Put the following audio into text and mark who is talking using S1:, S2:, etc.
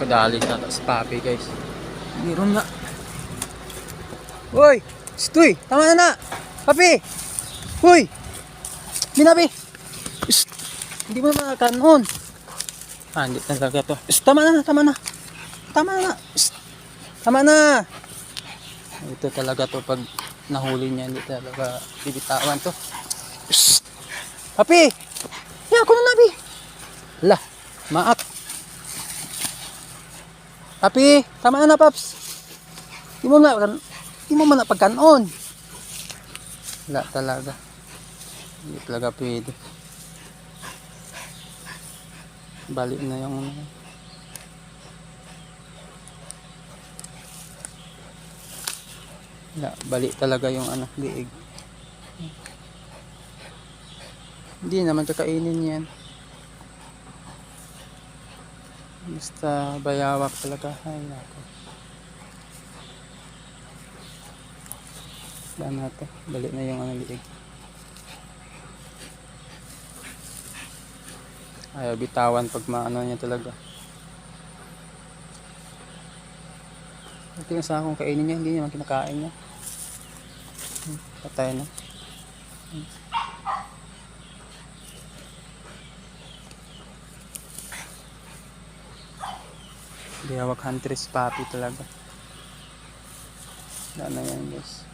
S1: Padali na to si Papi guys. Meron na. Uy! Stoy! Tama na na! Papi! Uy! Binabi! Hindi mo makakanon. Hindi talaga to. Tama na! Tama na! Tama na! Tama na! Ito talaga to pag nahuli niya. Hindi talaga bibitawan to. Papi! Yan ako na nabi! Hala! Maak! Papi! Tama na Paps! Di mo man na pagkanon. Wala talaga. Hindi talaga pwede. Balik na yung wala, balik talaga yung liig. Hindi naman kakainin yan. Basta bayawak talaga. Ay nako. Wala na to. Balik na yung liig. Ayaw bitawan pag maano niya talaga. Ito yung sa akong kainin niya. Hindi naman kinakain niya. Patay na. Bayawak huntress Papi talaga. Wala na yan guys.